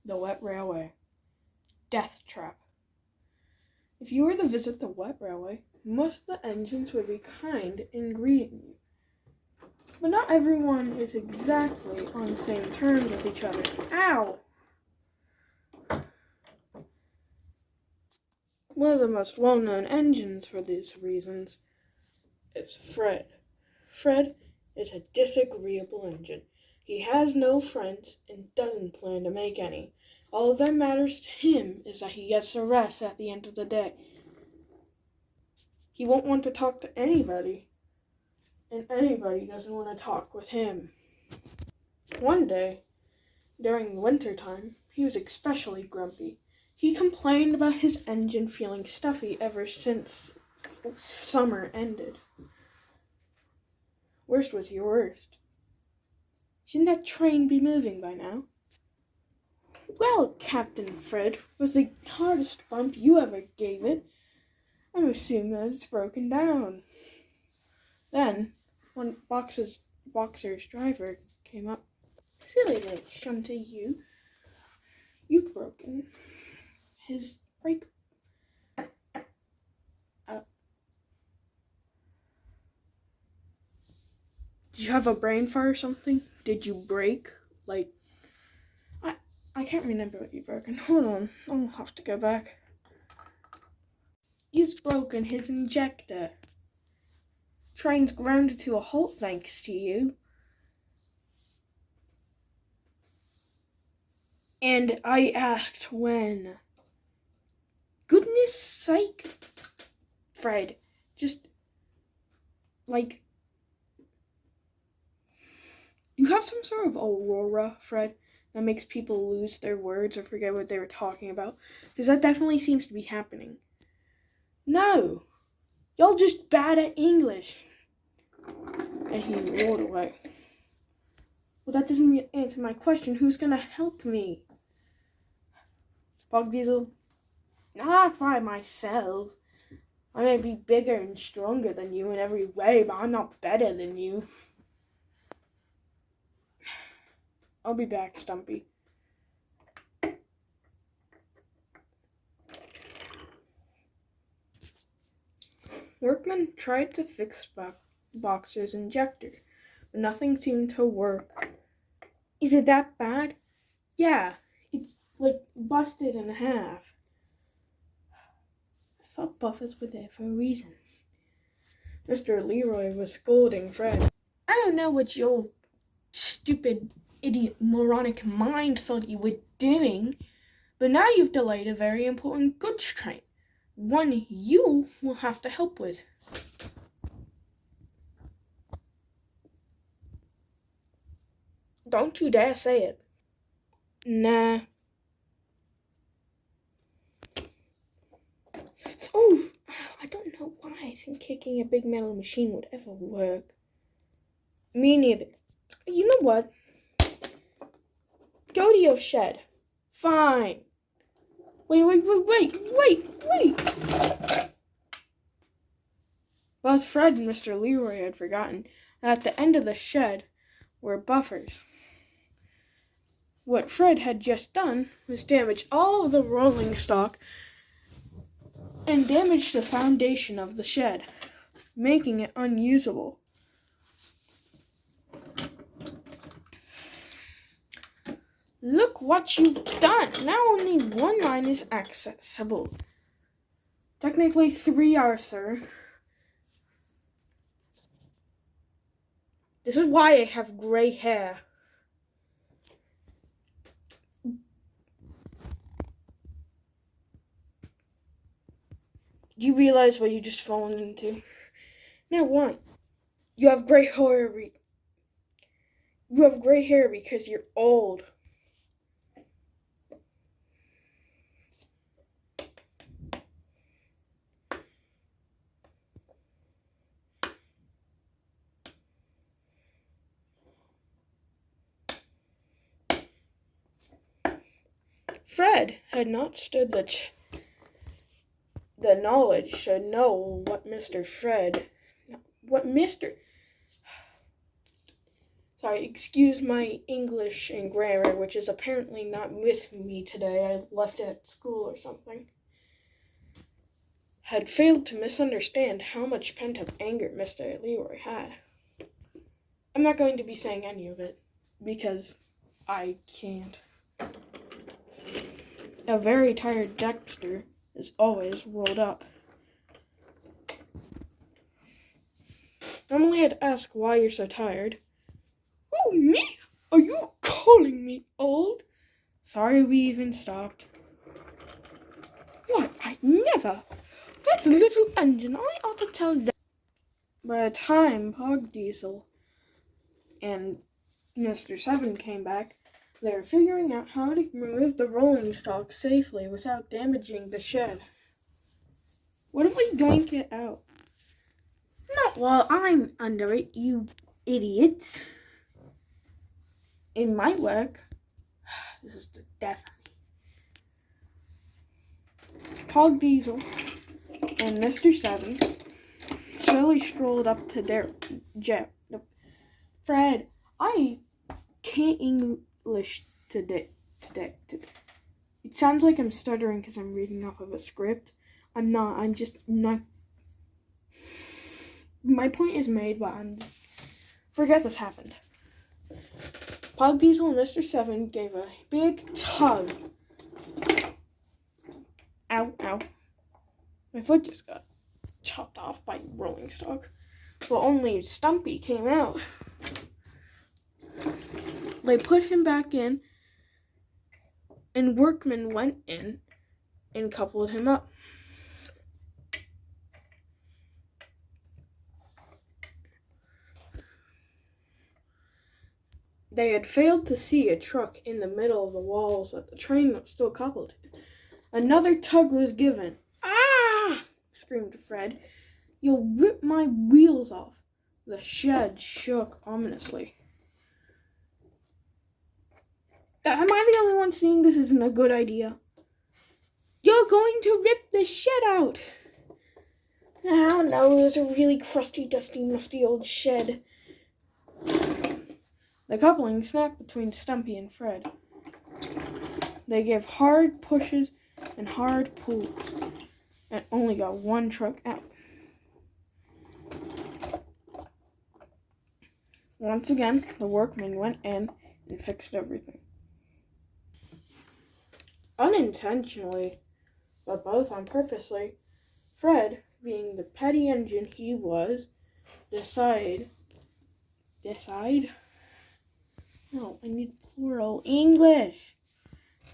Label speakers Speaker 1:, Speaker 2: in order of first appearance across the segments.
Speaker 1: The W.E.T Railway. Death trap. If you were to visit the W.E.T Railway, most of the engines would be kind in greeting you. But not everyone is exactly on the same terms with each other. Ow! One of the most well-known engines for these reasons is Fred. Fred is a disagreeable engine. He has no friends and doesn't plan to make any. All that matters to him is that he gets a rest at the end of the day. He won't want to talk to anybody, and anybody doesn't want to talk with him. One day, during winter time, he was especially grumpy. He complained about his engine feeling stuffy ever since summer ended. Worst was your worst. Shouldn't that train be moving by now? Well, Captain Fred, was the hardest bump you ever gave it. I'm assuming that it's broken down. Then, when Boxer's driver came up, silly little shunty, you've broken his brake. Did you have a brain fart or something? Did you break? I can't remember what you broken. Hold on, I'll have to go back. You've broken his injector. Train's grounded to a halt thanks to you. And I asked when. Goodness sake, Fred, just, you have some sort of aurora, Fred, that makes people lose their words or forget what they were talking about? Because that definitely seems to be happening. No, y'all just bad at English. And he rolled away. Well, that doesn't answer my question. Who's gonna help me? Bog Diesel? Not by myself. I may be bigger and stronger than you in every way, but I'm not better than you. I'll be back, Stumpy. Workmen tried to fix Boxer's injector, but nothing seemed to work. Is it that bad? Yeah, it's busted in half. I thought buffets were there for a reason. Mr. Leroy was scolding Fred. I don't know what your stupid, idiot, moronic mind thought you were doing, but now you've delayed a very important goods train. One you will have to help with. Don't you dare say it. Nah. Oh, I don't know why I think kicking a big metal machine would ever work. Me neither. You know what? Go to your shed. Fine. Wait. Both Fred and Mr. Leroy had forgotten that at the end of the shed were buffers. What Fred had just done was damage all of the rolling stock and damage the foundation of the shed, making it unusable. Look what you've done! Now only one line is accessible. Technically 3 are, sir. This is why I have gray hair. Do you realize what you just fallen into? Now why? You have gray hair. You have gray hair because you're old. Fred had not stood the knowledge to know what Mr. Sorry, excuse my English and grammar, which is apparently not with me today. I left it at school or something. Had failed to misunderstand how much pent-up anger Mr. Leroy had. I'm not going to be saying any of it, because I can't. A very tired Dexter is always rolled up. Emily had asked why you're so tired. Oh, me? Are you calling me old? Sorry we even stopped. Why, I never. That little engine, I ought to tell that. By the time Pog Diesel and Mr. Seven came back, they were figuring out how to remove the rolling stock safely without damaging the shed. What if we yoink it out? Not while I'm under it, you idiots. It might work. This is the death of me. Pog Diesel and Mr. Seven slowly strolled up to their jet. Fred, I can't English today. It sounds like I'm stuttering because I'm reading off of a script. I'm not. I'm just not. My point is made, but forget this happened. Pog Diesel and Mr. Seven gave a big tug. Ow, ow. My foot just got chopped off by rolling stock. But only Stumpy came out. They put him back in, and workmen went in and coupled him up. They had failed to see a truck in the middle of the walls that the train was still coupled to. Another tug was given. Ah! Screamed Fred. You'll rip my wheels off. The shed shook ominously. Am I the only one seeing this isn't a good idea? You're going to rip the shed out. Oh no, it was a really crusty, dusty, musty old shed. The coupling snapped between Stumpy and Fred. They gave hard pushes and hard pulls, and only got one truck out. Once again, the workmen went in and fixed everything. Unintentionally, but both on purposely, Fred, being the petty engine he was, decide? No, I need plural English.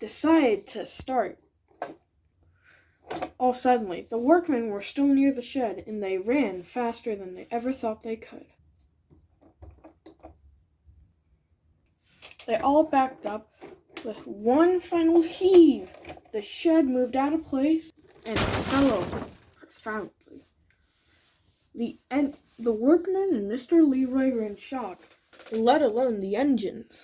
Speaker 1: Decide to start. All suddenly, the workmen were still near the shed, and they ran faster than they ever thought they could. They all backed up with one final heave. The shed moved out of place and fell over profoundly. The workmen and Mr. Leroy were in shock, let alone the engines.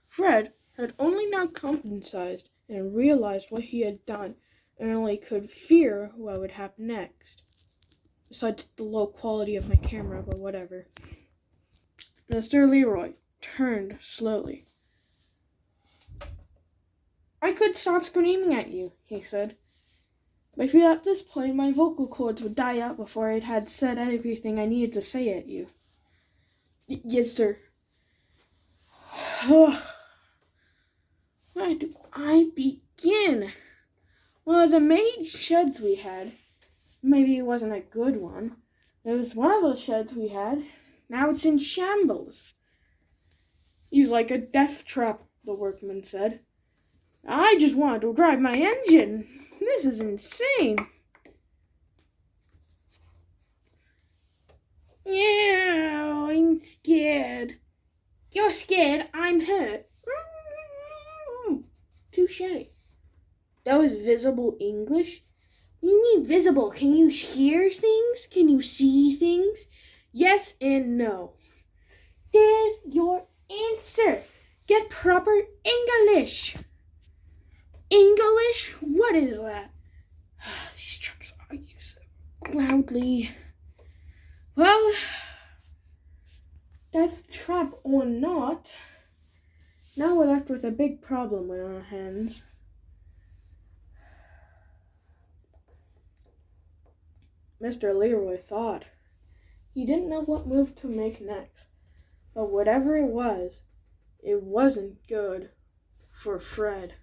Speaker 1: Fred had only now compensated and realized what he had done, and only could fear what would happen next. Besides the low quality of my camera, but whatever. Mr. Leroy turned slowly. I could start screaming at you, he said. But I feel at this point my vocal cords would die out before I had said everything I needed to say at you. Yes, sir. Where do I begin? Well, the maid sheds we had, maybe it wasn't a good one. It was one of those sheds we had. Now it's in shambles. He's like a death trap, the workman said. I just wanted to drive my engine. This is insane. Yeah, I'm scared. You're scared, I'm hurt. Touché. That was visible English? You mean visible? Can you hear things? Can you see things? Yes and no. There's your answer. Get proper English. English? What is that? These trucks argue so loudly. Well, Death trap or not, now we're left with a big problem on our hands. Mr. Leroy thought. He didn't know what move to make next, but whatever it wasn't good for Fred.